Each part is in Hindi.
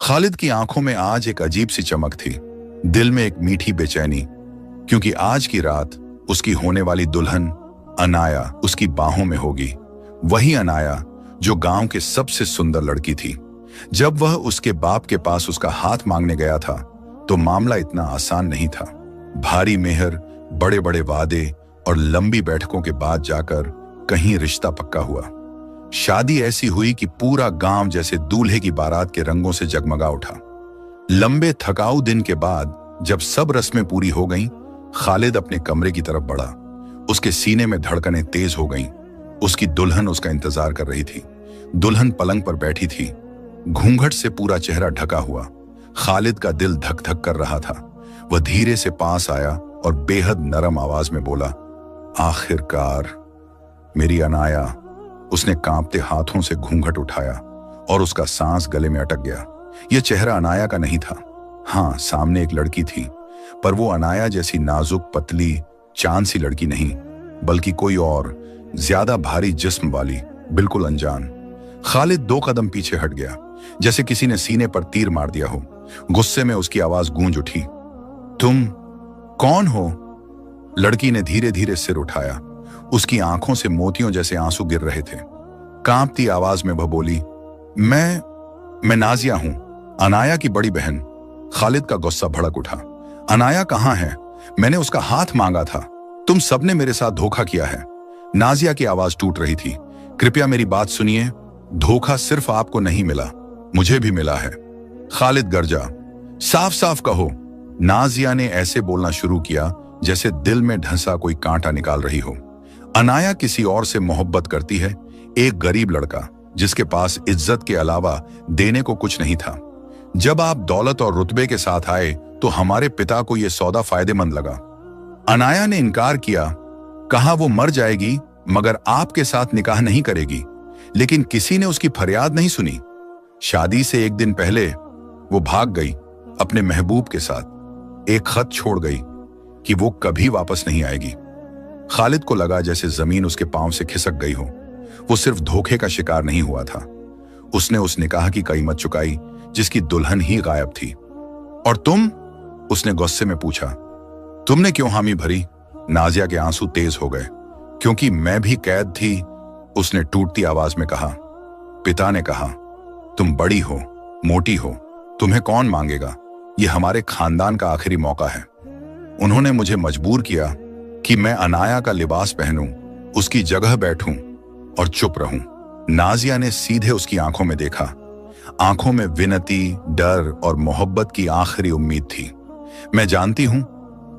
खालिद की आंखों में आज एक अजीब सी चमक थी, दिल में एक मीठी बेचैनी, क्योंकि आज की रात उसकी होने वाली दुल्हन अनाया उसकी बाहों में होगी। वही अनाया जो गांव के सबसे सुंदर लड़की थी। जब वह उसके बाप के पास उसका हाथ मांगने गया था तो मामला इतना आसान नहीं था। भारी मेहर, बड़े बड़े वादे और लंबी बैठकों के बाद जाकर कहीं रिश्ता पक्का हुआ। शादी ऐसी हुई कि पूरा गांव जैसे दूल्हे की बारात के रंगों से जगमगा उठा। लंबे थकाऊ दिन के बाद जब सब रस्में पूरी हो गईं, खालिद अपने कमरे की तरफ बढ़ा। उसके सीने में धड़कनें तेज हो गईं। उसकी दुल्हन उसका इंतजार कर रही थी। दुल्हन पलंग पर बैठी थी, घूंघट से पूरा चेहरा ढका हुआ। खालिद का दिल धक धक कर रहा था। वह धीरे से पास आया और बेहद नरम आवाज में बोला, आखिरकार मेरी अनाया। उसने कांपते हाथों से घूंघट उठाया और उसका सांस गले में अटक गया। यह चेहरा अनाया का नहीं था। हाँ, सामने एक लड़की थी, पर वो अनाया जैसी नाजुक, पतली, चांद सी लड़की नहीं, बल्कि कोई और, ज्यादा भारी जिस्म वाली, बिल्कुल अनजान। खालिद 2 कदम पीछे हट गया, जैसे किसी ने सीने पर तीर मार दिया हो। गुस्से में उसकी आवाज गूंज उठी, तुम कौन हो? लड़की ने धीरे धीरे सिर उठाया। उसकी आंखों से मोतियों जैसे आंसू गिर रहे थे। कांपती आवाज में वह बोली, मैं नाजिया हूं, अनाया की बड़ी बहन। खालिद का गुस्सा भड़क उठा। अनाया कहां है? मैंने उसका हाथ मांगा था। तुम सबने मेरे साथ धोखा किया है। नाजिया की आवाज टूट रही थी। कृपया मेरी बात सुनिए। धोखा सिर्फ आपको नहीं मिला, मुझे भी मिला है। खालिद गरजा, साफ साफ कहो। नाजिया ने ऐसे बोलना शुरू किया जैसे दिल में ढंसा कोई कांटा निकाल रही हो। अनाया किसी और से मोहब्बत करती है, एक गरीब लड़का जिसके पास इज्जत के अलावा देने को कुछ नहीं था। जब आप दौलत और रुतबे के साथ आए तो हमारे पिता को यह सौदा फायदेमंद लगा। अनाया ने इनकार किया, कहा वो मर जाएगी मगर आपके साथ निकाह नहीं करेगी। लेकिन किसी ने उसकी फरियाद नहीं सुनी। शादी से एक दिन पहले वो भाग गई अपने महबूब के साथ। एक खत छोड़ गई कि वो कभी वापस नहीं आएगी। खालिद को लगा जैसे जमीन उसके पांव से खिसक गई हो। वो सिर्फ धोखे का शिकार नहीं हुआ था, उसने उस निकाह की कीमत चुकाई जिसकी दुल्हन ही गायब थी। और तुम? उसने गुस्से में पूछा, तुमने क्यों हामी भरी? नाजिया के आंसू तेज हो गए। क्योंकि मैं भी कैद थी, उसने टूटती आवाज में कहा। पिता ने कहा, तुम बड़ी हो, मोटी हो, तुम्हें कौन मांगेगा? यह हमारे खानदान का आखिरी मौका है। उन्होंने मुझे मजबूर किया कि मैं अनाया का लिबास पहनूं, उसकी जगह बैठूं और चुप रहूं। नाजिया ने सीधे उसकी आंखों में देखा। आंखों में विनती, डर और मोहब्बत की आखिरी उम्मीद थी। मैं जानती हूं,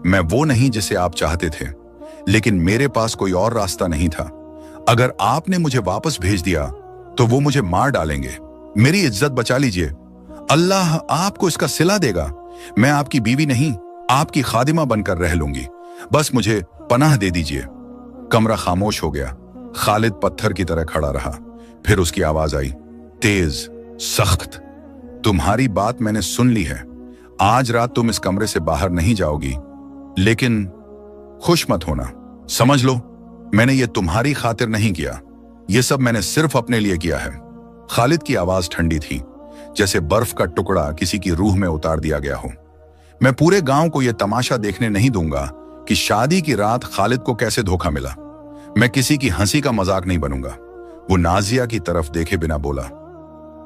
मैं वो नहीं जिसे आप चाहते थे, लेकिन मेरे पास कोई और रास्ता नहीं था। अगर आपने मुझे वापस भेज दिया तो वो मुझे मार डालेंगे। मेरी इज्जत बचा लीजिए, अल्लाह आपको इसका सिला देगा। मैं आपकी बीवी नहीं, आपकी खादिमा बनकर रह लूंगी। बस मुझे पनाह दे दीजिए। कमरा खामोश हो गया। खालिद पत्थर की तरह खड़ा रहा। फिर उसकी आवाज आई, तेज, सख्त, तुम्हारी बात मैंने सुन ली है। आज रात तुम इस कमरे से बाहर नहीं जाओगी, लेकिन खुश मत होना। समझ लो, मैंने ये तुम्हारी खातिर नहीं किया, ये सब मैंने सिर्फ अपने लिए किया है। खालिद की आवाज ठंडी थी, जैसे बर्फ का टुकड़ा किसी की रूह में उतार दिया गया हो। मैं पूरे गांव को यह तमाशा देखने नहीं दूंगा कि शादी की रात खालिद को कैसे धोखा मिला। मैं किसी की हंसी का मजाक नहीं बनूंगा। वो नाजिया की तरफ देखे बिना बोला,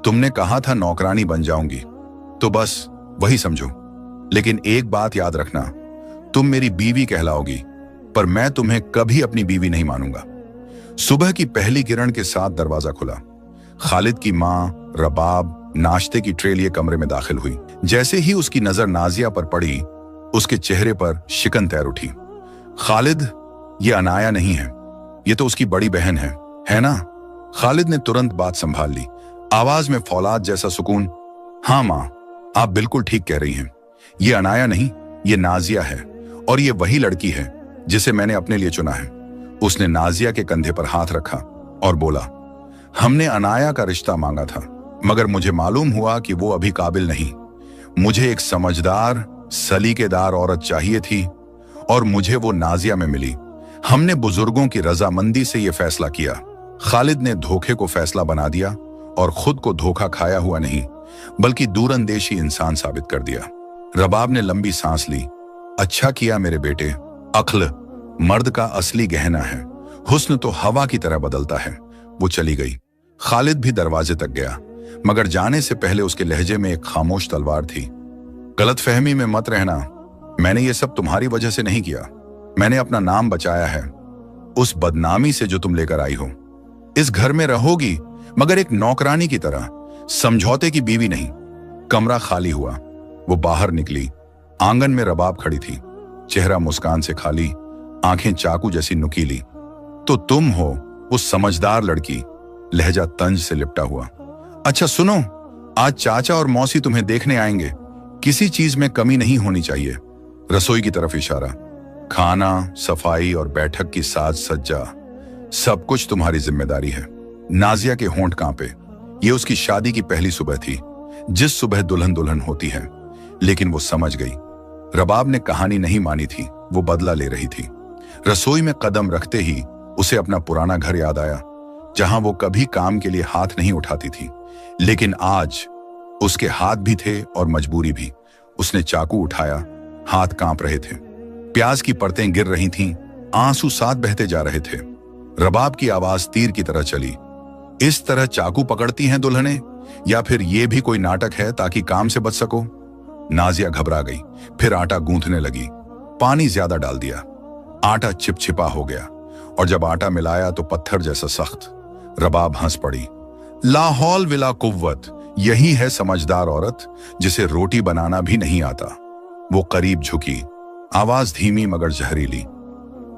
तुमने कहा था नौकरानी बन जाऊंगी, तो बस वही समझो। लेकिन एक बात याद रखना, तुम मेरी बीवी कहलाओगी, पर मैं तुम्हें कभी अपनी बीवी नहीं मानूंगा। सुबह की पहली किरण के साथ दरवाजा खुला। खालिद की मां रबाब नाश्ते की ट्रे लिए कमरे में दाखिल हुई। जैसे ही उसकी नजर नाजिया पर पड़ी, उसके चेहरे पर शिकन तैर उठी। खालिद, ये अनाया नहीं है, ये तो उसकी बड़ी बहन है ना? खालिद ने तुरंत बात संभाल ली, आवाज में फौलाद जैसा सुकून। हाँ मां, आप बिल्कुल ठीक कह रही हैं। ये अनाया नहीं, ये नाजिया है, और ये वही लड़की है जिसे मैंने अपने लिए चुना है। उसने नाजिया के कंधे पर हाथ रखा और बोला, हमने अनाया का रिश्ता मांगा था, मगर मुझे मालूम हुआ कि वो अभी काबिल नहीं। मुझे एक समझदार, सलीकेदार औरत चाहिए थी, और मुझे वो नाजिया में मिली। हमने बुजुर्गों की रजामंदी से यह फैसला किया। खालिद ने धोखे को फैसला बना दिया और खुद को धोखा खाया हुआ नहीं, बल्कि दूरंदेशी इंसान साबित कर दिया। रबाब ने लंबी सांस ली। अच्छा किया मेरे बेटे, अक्ल मर्द का असली गहना है, हुस्न तो हवा की तरह बदलता है। वो चली गई। खालिद भी दरवाजे तक गया, मगर जाने से पहले उसके लहजे में एक खामोश तलवार थी। गलतफहमी में मत रहना, मैंने ये सब तुम्हारी वजह से नहीं किया। मैंने अपना नाम बचाया है उस बदनामी से जो तुम लेकर आई हो। इस घर में रहोगी, मगर एक नौकरानी की तरह, समझौते की बीवी नहीं। कमरा खाली हुआ। वो बाहर निकली। आंगन में रबाब खड़ी थी, चेहरा मुस्कान से खाली, आंखें चाकू जैसी नुकीली। तो तुम हो वो समझदार लड़की, लहजा तंज से लिपटा हुआ। अच्छा सुनो, आज चाचा और मौसी तुम्हें देखने आएंगे। किसी चीज में कमी नहीं होनी चाहिए। रसोई की तरफ इशारा। खाना, सफाई और बैठक की साज सज्जा, सब कुछ तुम्हारी जिम्मेदारी है। नाजिया के होंठ कांपे। ये उसकी शादी की पहली सुबह थी, जिस सुबह दुल्हन दुल्हन होती है। लेकिन वो समझ गई, रबाब ने कहानी नहीं मानी थी, वो बदला ले रही थी। रसोई में कदम रखते ही उसे अपना पुराना घर याद आया, जहां वो कभी काम के लिए हाथ नहीं उठाती थी। लेकिन आज उसके हाथ भी थे और मजबूरी भी। उसने चाकू उठाया, हाथ कांप रहे थे, प्याज की परतें गिर रही थीं, आंसू साथ बहते जा रहे थे। रबाब की आवाज तीर की तरह चली। इस तरह चाकू पकड़ती हैं दुल्हनें, या फिर ये भी कोई नाटक है ताकि काम से बच सको? नाजिया घबरा गई, फिर आटा गूंथने लगी। पानी ज्यादा डाल दिया, आटा चिपचिपा हो गया, और जब आटा मिलाया तो पत्थर जैसा सख्त। रबाब हंस पड़ी। लाहौल विला कुव्वत, यही है समझदार औरत, जिसे रोटी बनाना भी नहीं आता। वो करीब झुकी, आवाज धीमी मगर जहरीली।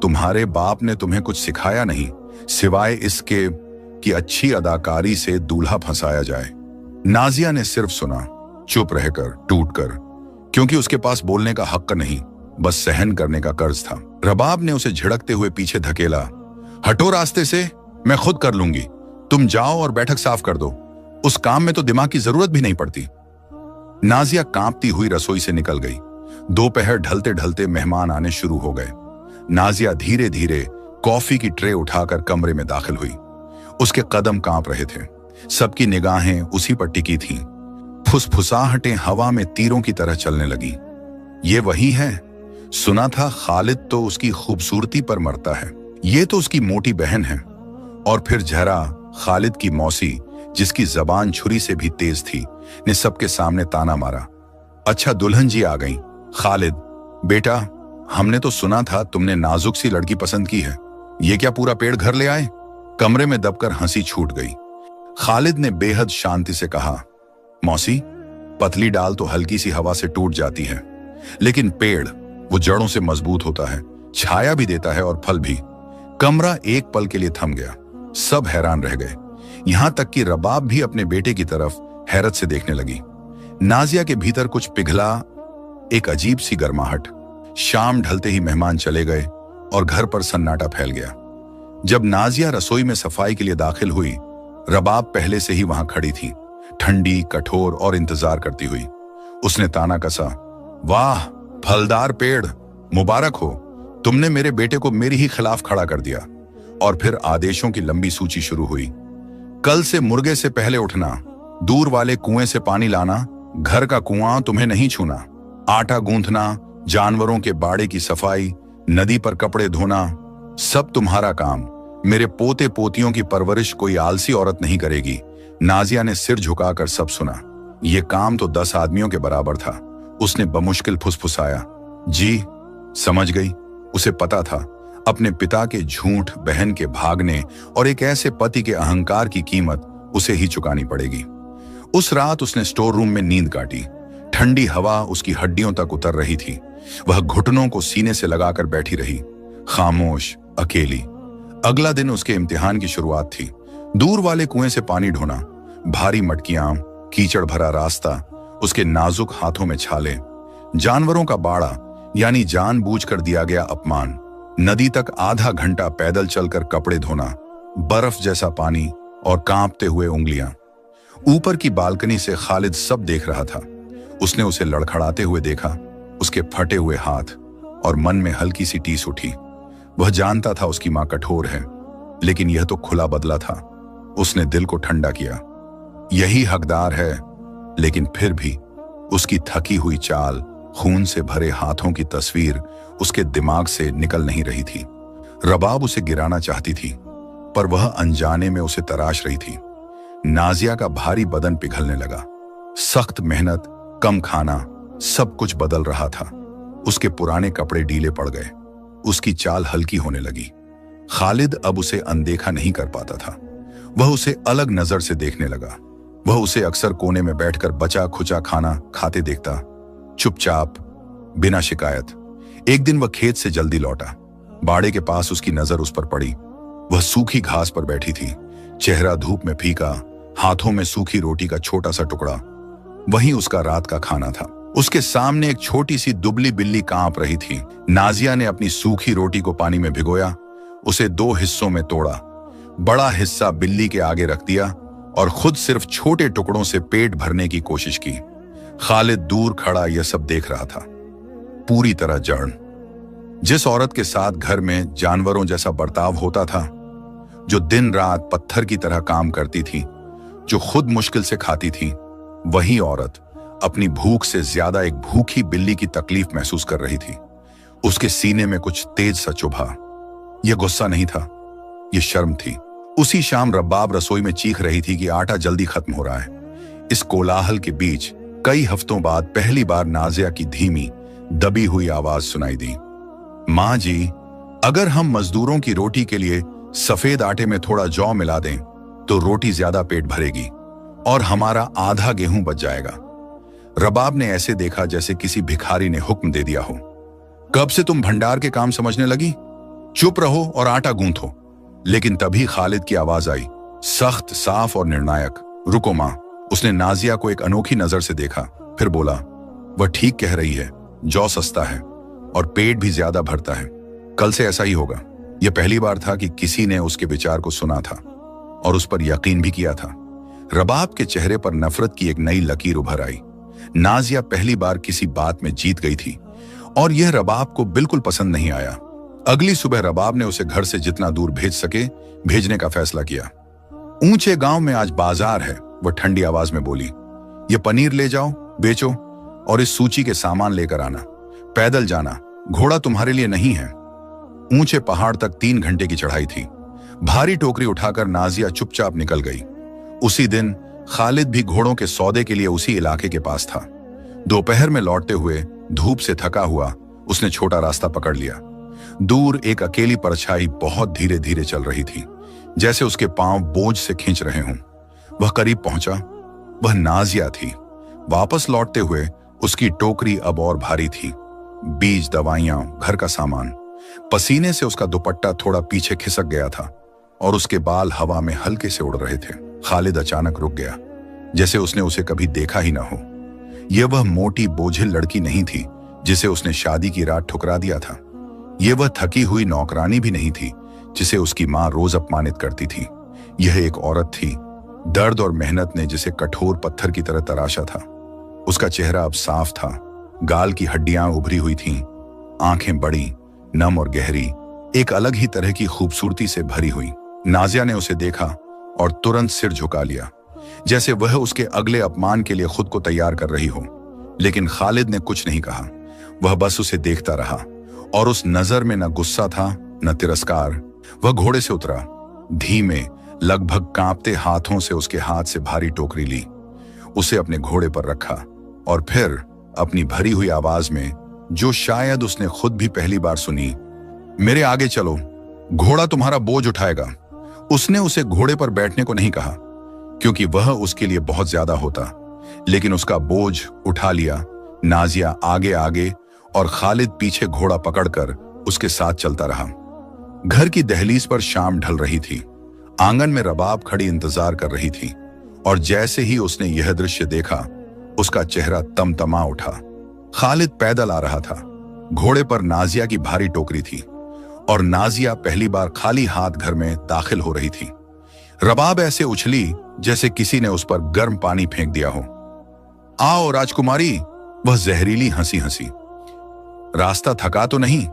तुम्हारे बाप ने तुम्हें कुछ सिखाया नहीं, सिवाय इसके कि अच्छी अदाकारी से दूल्हा फंसाया जाए। नाजिया ने सिर्फ सुना, चुप रहकर, टूटकर, क्योंकि उसके पास बोलने का हक नहीं, बस सहन करने का कर्ज था। रबाब ने उसे झिड़कते हुए पीछे धकेला। हटो रास्ते से, मैं खुद कर लूंगी। तुम जाओ और बैठक साफ कर दो। उस काम में तो दिमाग की जरूरत भी नहीं पड़ती। नाजिया कांपती हुई रसोई से निकल गई। दोपहर ढलते ढलते मेहमान आने शुरू हो गए। नाजिया धीरे धीरे कॉफी की ट्रे उठाकर कमरे में दाखिल हुई। उसके कदम कांप रहे थे, सबकी निगाहें उसी पर टिकी थीं। फुसफुसाहटें हवा में तीरों की तरह चलने लगी। ये वही है, सुना था खालिद तो उसकी खूबसूरती पर मरता है, ये तो उसकी मोटी बहन है। और फिर जहरा, खालिद की मौसी, जिसकी जबान छुरी से भी तेज थी, ने सबके सामने ताना मारा। अच्छा दुल्हन जी आ गई। खालिद, बेटा, हमने तो सुना था तुमने नाजुक सी लड़की पसंद की है, ये क्या पूरा पेड़ घर ले आए? कमरे में दबकर हंसी छूट गई। खालिद ने बेहद शांति से कहा, मौसी, पतली डाल तो हल्की सी हवा से टूट जाती है, लेकिन पेड़ वो जड़ों से मजबूत होता है, छाया भी देता है और फल भी। कमरा एक पल के लिए थम गया। सब हैरान रह गए, यहां तक कि रबाब भी अपने बेटे की तरफ हैरत से देखने लगी। नाजिया के भीतर कुछ पिघला, एक अजीब सी गर्माहट। शाम ढलते ही मेहमान चले गए और घर पर सन्नाटा फैल गया। जब नाजिया रसोई में सफाई के लिए दाखिल हुई, रबाब पहले से ही वहां खड़ी थी, ठंडी, कठोर और इंतजार करती हुई। उसने ताना कसा, वाह फलदार पेड़, मुबारक हो, तुमने मेरे बेटे को मेरे ही खिलाफ खड़ा कर दिया। और फिर आदेशों की लंबी सूची शुरू हुई। कल से मुर्गे से पहले उठना, दूर वाले कुएं से पानी लाना, घर का कुआं तुम्हें नहीं छूना, आटा गूंथना, जानवरों के बाड़े की सफाई, नदी पर कपड़े धोना, सब तुम्हारा काम। मेरे पोते पोतियों की परवरिश कोई आलसी औरत नहीं करेगी। नाजिया ने सिर झुकाकर सब सुना। ये काम तो 10 आदमियों के बराबर था। उसने बमुश्किल फुसफुसाया, जी समझ गई। उसे पता था अपने पिता के झूठ, बहन के भागने और एक ऐसे पति के अहंकार की कीमत उसे ही चुकानी पड़ेगी। उस रात उसने स्टोर रूम में नींद काटी। ठंडी हवा उसकी हड्डियों तक उतर रही थी। वह घुटनों को सीने से लगाकर बैठी रही, खामोश, अकेली। अगला दिन उसके इम्तिहान की शुरुआत थी। दूर वाले कुएं से पानी ढोना, भारी मटकियां, कीचड़ भरा रास्ता, उसके नाजुक हाथों में छाले, जानवरों का बाड़ा यानी जानबूझकर दिया गया अपमान, नदी तक आधा घंटा पैदल चलकर कपड़े धोना, बर्फ जैसा पानी और कांपते हुए उंगलियां। ऊपर की बालकनी से खालिद सब देख रहा था। उसने उसे लड़खड़ाते हुए देखा, उसके फटे हुए हाथ, और मन में हल्की सी टीस उठी। वह जानता था उसकी मां कठोर है, लेकिन यह तो खुला बदला था। उसने दिल को ठंडा किया। यही हकदार है, लेकिन फिर भी उसकी थकी हुई चाल, खून से भरे हाथों की तस्वीर उसके दिमाग से निकल नहीं रही थी। रबाब उसे गिराना चाहती थी, पर वह अनजाने में उसे तराश रही थी। नाजिया का भारी बदन पिघलने लगा। सख्त मेहनत, कम खाना, सब कुछ बदल रहा था। उसके पुराने कपड़े ढीले पड़ गए, उसकी चाल हल्की होने लगी। खालिद अब उसे अनदेखा नहीं कर पाता था। वह उसे अलग नजर से देखने लगा। वह उसे अक्सर कोने में बैठकर बचा खुचा खाना खाते देखता, चुपचाप, बिना शिकायत। एक दिन वह खेत से जल्दी लौटा। बाड़े के पास उसकी नजर उस पर पड़ी। वह सूखी घास पर बैठी थी, चेहरा धूप में फीका, हाथों में सूखी रोटी का छोटा सा टुकड़ा। वही उसका रात का खाना था। उसके सामने एक छोटी सी दुबली बिल्ली कांप रही थी। नाजिया ने अपनी सूखी रोटी को पानी में भिगोया, उसे 2 हिस्सों में तोड़ा, बड़ा हिस्सा बिल्ली के आगे रख दिया और खुद सिर्फ छोटे टुकड़ों से पेट भरने की कोशिश की। खालिद दूर खड़ा यह सब देख रहा था, पूरी तरह जड़। जिस औरत के साथ घर में जानवरों जैसा बर्ताव होता था, जो दिन रात पत्थर की तरह काम करती थी, जो खुद मुश्किल से खाती थी, वही औरत अपनी भूख से ज्यादा एक भूखी बिल्ली की तकलीफ महसूस कर रही थी। उसके सीने में कुछ तेज सा चुभा। यह गुस्सा नहीं था, यह शर्म थी। उसी शाम रबाब रसोई में चीख रही थी कि आटा जल्दी खत्म हो रहा है। इस कोलाहल के बीच कई हफ्तों बाद पहली बार नाजिया की धीमी, दबी हुई आवाज सुनाई दी। माँ जी, अगर हम मजदूरों की रोटी के लिए सफेद आटे में थोड़ा जौ मिला दें तो रोटी ज्यादा पेट भरेगी और हमारा आधा गेहूं बच जाएगा। रबाब ने ऐसे देखा जैसे किसी भिखारी ने हुक्म दे दिया हो। कब से तुम भंडार के काम समझने लगी? चुप रहो और आटा गूंथो। लेकिन तभी खालिद की आवाज आई, सख्त, साफ और निर्णायक। रुको मां। उसने नाजिया को एक अनोखी नजर से देखा, फिर बोला, वह ठीक कह रही है, जौ सस्ता है और पेट भी ज्यादा भरता है। कल से ऐसा ही होगा। यह पहली बार था कि किसी ने उसके विचार को सुना था और उस पर यकीन भी किया था। रबाब के चेहरे पर नफरत की एक नई लकीर उभर आई। नाजिया पहली बार किसी बात में जीत गई थी और यह रबाब को बिल्कुल पसंद नहीं आया। अगली सुबह रबाब ने उसे घर से जितना दूर भेज सके भेजने का फैसला किया। ऊंचे गांव में आज बाजार है, वह ठंडी आवाज में बोली। ये पनीर ले जाओ, बेचो और इस सूची के सामान लेकर आना। पैदल जाना, घोड़ा तुम्हारे लिए नहीं है। ऊंचे पहाड़ तक 3 घंटे की चढ़ाई थी। भारी टोकरी उठाकर नाजिया चुपचाप निकल गई। उसी दिन खालिद भी घोड़ों के सौदे के लिए उसी इलाके के पास था। दोपहर में लौटते हुए धूप से थका हुआ उसने छोटा रास्ता पकड़ लिया। दूर एक अकेली परछाई बहुत धीरे धीरे चल रही थी, जैसे उसके पांव बोझ से खींच रहे हों। वह करीब पहुंचा। वह नाजिया थी। वापस लौटते हुए उसकी टोकरी अब और भारी थी। बीज, दवाइयां, घर का सामान। पसीने से उसका दुपट्टा थोड़ा पीछे खिसक गया था और उसके बाल हवा में हल्के से उड़ रहे थे। खालिद अचानक रुक गया, जैसे उसने उसे कभी देखा ही ना हो। यह वह मोटी बोझिल लड़की नहीं थी जिसे उसने शादी की रात ठुकरा दिया था। यह वह थकी हुई नौकरानी भी नहीं थी जिसे उसकी मां रोज अपमानित करती थी। यह एक औरत थी, दर्द और मेहनत ने जिसे कठोर पत्थर की तरह तराशा था। उसका चेहरा अब साफ था, गाल की हड्डियां उभरी हुई थीं, आंखें बड़ी, नम और गहरी, एक अलग ही तरह की खूबसूरती से भरी हुई। नाजिया ने उसे देखा और तुरंत सिर झुका लिया, जैसे वह उसके अगले अपमान के लिए खुद को तैयार कर रही हो। लेकिन खालिद ने कुछ नहीं कहा। वह बस उसे देखता रहा और उस नजर में न गुस्सा था न तिरस्कार। वह घोड़े से उतरा, धीमे, लगभग कांपते हाथों से उसके हाथ से भारी टोकरी ली, उसे अपने घोड़े पर रखा और फिर अपनी भरी हुई आवाज में, जो शायद उसने खुद भी पहली बार सुनी, मेरे आगे चलो, घोड़ा तुम्हारा बोझ उठाएगा। उसने उसे घोड़े पर बैठने को नहीं कहा क्योंकि वह उसके लिए बहुत ज्यादा होता, लेकिन उसका बोझ उठा लिया। नाजिया आगे आगे और खालिद पीछे घोड़ा पकड़कर उसके साथ चलता रहा। घर की दहलीज पर शाम ढल रही थी। आंगन में रबाब खड़ी इंतजार कर रही थी और जैसे ही उसने यह दृश्य देखा, उसका चेहरा तमतमा उठा। खालिद पैदल आ रहा था। घोड़े पर नाजिया की भारी टोकरी थी और नाजिया पहली बार खाली हाथ घर में दाखिल हो रही थी। रबाब ऐसे उछली जैसे किसी ने उस पर गर्म पानी फेंक दिया हो। आओ राजकुमारी, वह जहरीली हंसी हंसी। रास्ता थका तो नहीं?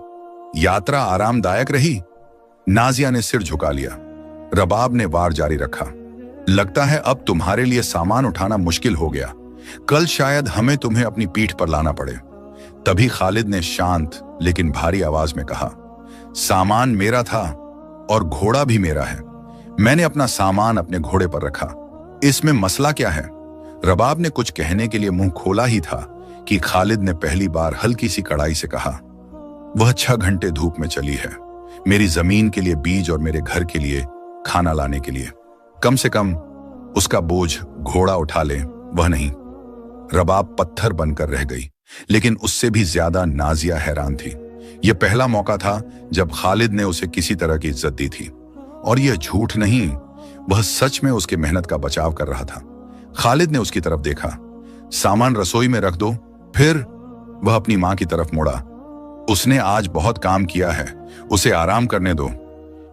यात्रा आरामदायक रही? नाजिया ने सिर झुका लिया। रबाब ने वार जारी रखा। लगता है अब तुम्हारे लिए सामान उठाना मुश्किल हो गया, कल शायद हमें तुम्हें अपनी पीठ पर लाना पड़े। तभी खालिद ने शांत लेकिन भारी आवाज में कहा, सामान मेरा था और घोड़ा भी मेरा है। मैंने अपना सामान अपने घोड़े पर रखा, इसमें मसला क्या है? रबाब ने कुछ कहने के लिए मुंह खोला ही था कि खालिद ने पहली बार हल्की सी कड़ाई से कहा, वह 6 घंटे धूप में चली है, मेरी जमीन के लिए बीज और मेरे घर के लिए खाना लाने के लिए। कम से कम उसका बोझ घोड़ा उठा ले, वह नहीं। रबाब पत्थर बनकर रह गई, लेकिन उससे भी ज्यादा नाजिया हैरान थी। यह पहला मौका था जब खालिद ने उसे किसी तरह की इज्जत दी थी, और यह झूठ नहीं, वह सच में उसके मेहनत का बचाव कर रहा था। खालिद ने उसकी तरफ देखा, सामान रसोई में रख दो। फिर वह अपनी मां की तरफ मुड़ा, उसने आज बहुत काम किया है, उसे आराम करने दो।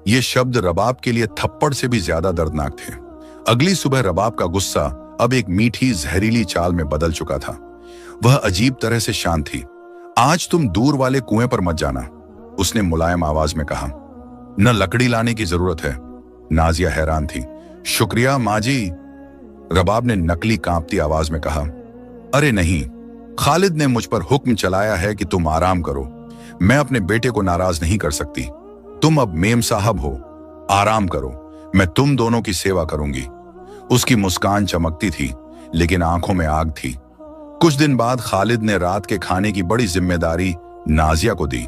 ये शब्द रबाब के लिए थप्पड़ से भी ज्यादा दर्दनाक थे। अगली सुबह रबाब का गुस्सा अब एक मीठी जहरीली चाल में बदल चुका था। वह अजीब तरह से शांत थी। आज तुम दूर वाले कुएं पर मत जाना, उसने मुलायम आवाज में कहा। न लकड़ी लाने की जरूरत है। नाजिया हैरान थी। शुक्रिया माँ जी, रबाब ने नकली कांपती आवाज में कहा। अरे नहीं, खालिद ने मुझ पर हुक्म चलाया है कि तुम आराम करो। मैं अपने बेटे को नाराज नहीं कर सकती। तुम अब मेम साहब हो, आराम करो, मैं तुम दोनों की सेवा करूंगी। उसकी मुस्कान चमकती थी, लेकिन आंखों में आग थी। कुछ दिन बाद खालिद ने रात के खाने की बड़ी जिम्मेदारी नाजिया को दी।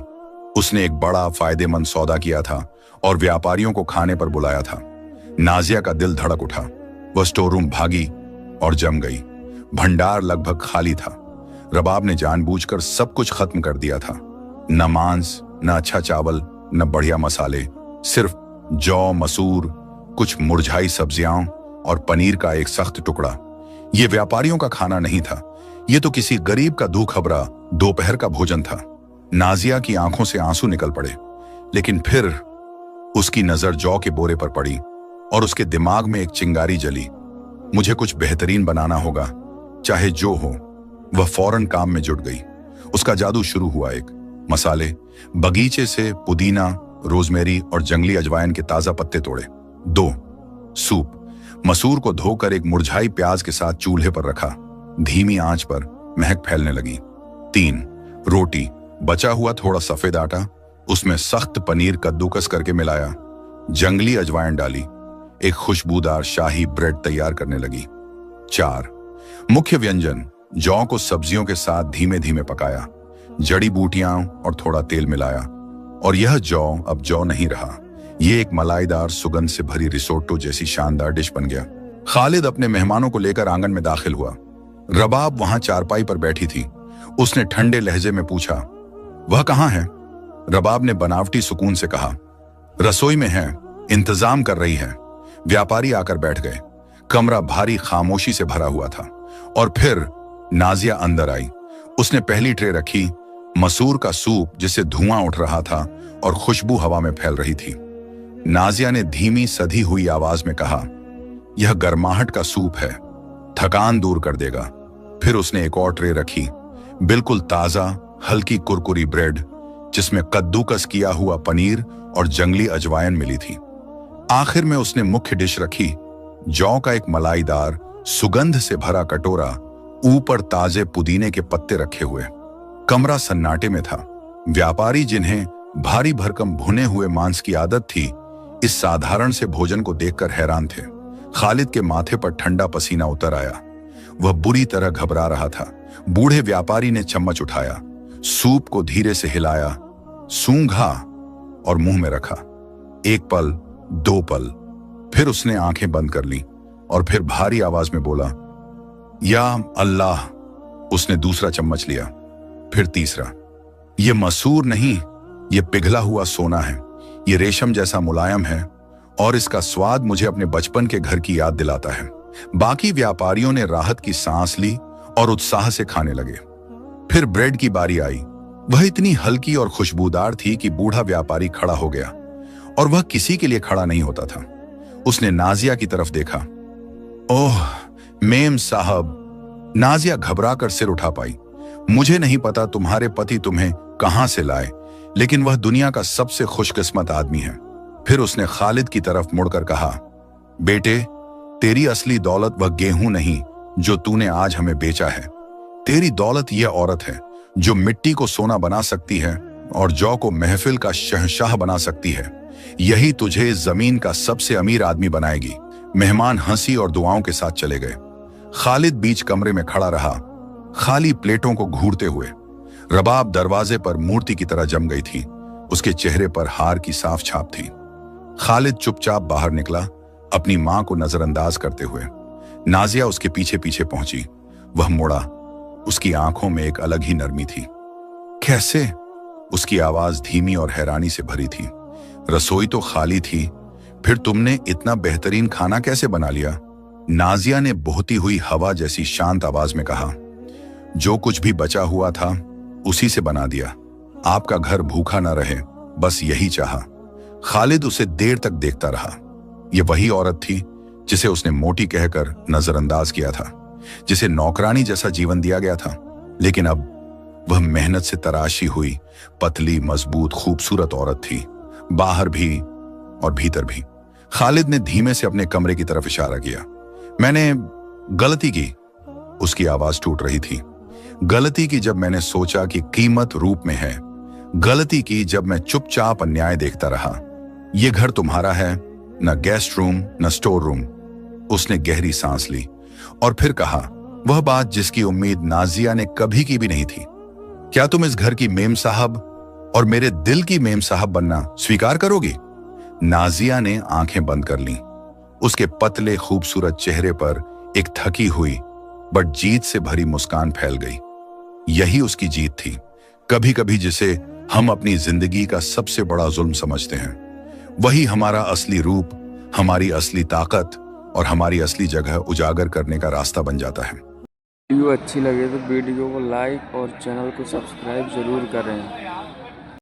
उसने एक बड़ा फायदेमंद सौदा किया था और व्यापारियों को खाने पर बुलाया था। नाजिया का दिल धड़क उठा। वह स्टोर रूम भागी और जम गई। भंडार लगभग खाली था। रबाब ने जानबूझकर सब कुछ खत्म कर दिया था। न मांस, न अच्छा चावल, न बढ़िया मसाले, सिर्फ जौ, मसूर, कुछ मुरझाई सब्जियां और पनीर का एक सख्त टुकड़ा। यह व्यापारियों का खाना नहीं था, यह तो किसी गरीब का दूखबरा दोपहर का भोजन था। नाजिया की आंखों से आंसू निकल पड़े, लेकिन फिर उसकी नजर जौ के बोरे पर पड़ी और उसके दिमाग में एक चिंगारी जली। मुझे कुछ बेहतरीन बनाना होगा, चाहे जो हो। वह फौरन काम में जुट गई। उसका जादू शुरू हुआ। एक मसाले, बगीचे से पुदीना, रोजमेरी और जंगली अजवाइन के ताजा पत्ते तोड़े। 2 सूप, मसूर को धोकर एक मुरझाई प्याज के साथ चूल्हे पर रखा। धीमी आंच पर महक फैलने लगी। 3 रोटी, बचा हुआ थोड़ा सफेद आटा, उसमें सख्त पनीर कद्दूकस करके मिलाया। जंगली अजवाइन डाली। एक खुशबूदार शाही ब्रेड तैयार करने लगी। 4 मुख्य व्यंजन, जौ को सब्जियों के साथ धीमे धीमे पकाया। जड़ी बूटियां और थोड़ा तेल मिलाया, और यह जौ अब जौ नहीं रहा। यह एक मलाईदार सुगंध से भरी रिसोटो जैसी शानदार डिश बन गया। खालिद अपने मेहमानों को लेकर आंगन में दाखिल हुआ। रबाब वहां चारपाई पर बैठी थी। उसने ठंडे लहजे में पूछा, वह कहां है? रबाब ने बनावटी सुकून से कहा, रसोई में है, इंतजाम कर रही है। व्यापारी आकर बैठ गए। कमरा भारी खामोशी से भरा हुआ था। और फिर नाजिया अंदर आई। उसने पहली ट्रे रखी, मसूर का सूप जिससे धुआं उठ रहा था और खुशबू हवा में फैल रही थी। नाजिया ने धीमी सधी हुई आवाज में कहा, यह गर्माहट का सूप है, थकान दूर कर देगा। फिर उसने एक और ट्रे रखी, बिल्कुल ताजा हल्की कुरकुरी ब्रेड जिसमें कद्दूकस किया हुआ पनीर और जंगली अजवाइन मिली थी। आखिर में उसने मुख्य डिश रखी, जौ का एक मलाईदार सुगंध से भरा कटोरा, ऊपर ताजे पुदीने के पत्ते रखे हुए। कमरा सन्नाटे में था। व्यापारी, जिन्हें भारी भरकम भुने हुए मांस की आदत थी, इस साधारण से भोजन को देखकर हैरान थे। खालिद के माथे पर ठंडा पसीना उतर आया। वह बुरी तरह घबरा रहा था। बूढ़े व्यापारी ने चम्मच उठाया, सूप को धीरे से हिलाया, सूंघा और मुंह में रखा। 1 पल, 2 पल, फिर उसने आंखें बंद कर ली और फिर भारी आवाज में बोला, या अल्लाह। उसने दूसरा चम्मच लिया, फिर तीसरा। यह मसूर नहीं, यह पिघला हुआ सोना है। यह रेशम जैसा मुलायम है और इसका स्वाद मुझे अपने बचपन के घर की याद दिलाता है। बाकी व्यापारियों ने राहत की सांस ली और उत्साह से खाने लगे। फिर ब्रेड की बारी आई। वह इतनी हल्की और खुशबूदार थी कि बूढ़ा व्यापारी खड़ा हो गया, और वह किसी के लिए खड़ा नहीं होता था। उसने नाजिया की तरफ देखा। ओह मेम साहब। नाजिया घबराकर सिर उठा पाई। मुझे नहीं पता तुम्हारे पति तुम्हें कहां से लाए, लेकिन वह दुनिया का सबसे खुशकिस्मत आदमी है। फिर उसने खालिद की तरफ मुड़कर कहा, बेटे, तेरी असली दौलत वह गेहूं नहीं, जो तूने आज हमें बेचा है। तेरी दौलत यह औरत है जो मिट्टी को सोना बना सकती है और जौ को महफिल का शहंशाह बना सकती है। यही तुझे जमीन का सबसे अमीर आदमी बनाएगी। मेहमान हंसी और दुआओं के साथ चले गए। खालिद बीच कमरे में खड़ा रहा, खाली प्लेटों को घूरते हुए। रबाब दरवाजे पर मूर्ति की तरह जम गई थी, उसके चेहरे पर हार की साफ छाप थी। खालिद चुपचाप बाहर निकला, अपनी मां को नजरअंदाज करते हुए। नाजिया उसके पीछे पीछे पहुंची। वह मुड़ा, उसकी आंखों में एक अलग ही नरमी थी। कैसे? उसकी आवाज धीमी और हैरानी से भरी थी। रसोई तो खाली थी, फिर तुमने इतना बेहतरीन खाना कैसे बना लिया? नाजिया ने बहती हुई हवा जैसी शांत आवाज में कहा, जो कुछ भी बचा हुआ था उसी से बना दिया। आपका घर भूखा ना रहे, बस यही चाहा। खालिद उसे देर तक देखता रहा। यह वही औरत थी जिसे उसने मोटी कहकर नजरअंदाज किया था, जिसे नौकरानी जैसा जीवन दिया गया था। लेकिन अब वह मेहनत से तराशी हुई, पतली, मजबूत, खूबसूरत औरत थी, बाहर भी और भीतर भी। खालिद ने धीमे से अपने कमरे की तरफ इशारा किया। मैंने गलती की, उसकी आवाज टूट रही थी। गलती की जब मैंने सोचा कि कीमत रूप में है। गलती की जब मैं चुपचाप अन्याय देखता रहा। यह घर तुम्हारा है, न गेस्ट रूम न स्टोर रूम। उसने गहरी सांस ली और फिर कहा, वह बात जिसकी उम्मीद नाजिया ने कभी की भी नहीं थी। क्या तुम इस घर की मेम साहब और मेरे दिल की मेम साहब बनना स्वीकार करोगी? नाजिया ने आंखें बंद कर लीं। उसके पतले खूबसूरत चेहरे पर एक थकी हुई बट जीत से भरी मुस्कान फैल गई। यही उसकी जीत थी, कभी कभी जिसे हम अपनी जिंदगी का सबसे बड़ा जुल्म समझते हैं। वही हमारा असली रूप, हमारी असली ताकत और हमारी असली जगह उजागर करने का रास्ता बन जाता है। वीडियो अच्छी लगे तो वीडियो को लाइक और चैनल को सब्सक्राइब जरूर करें।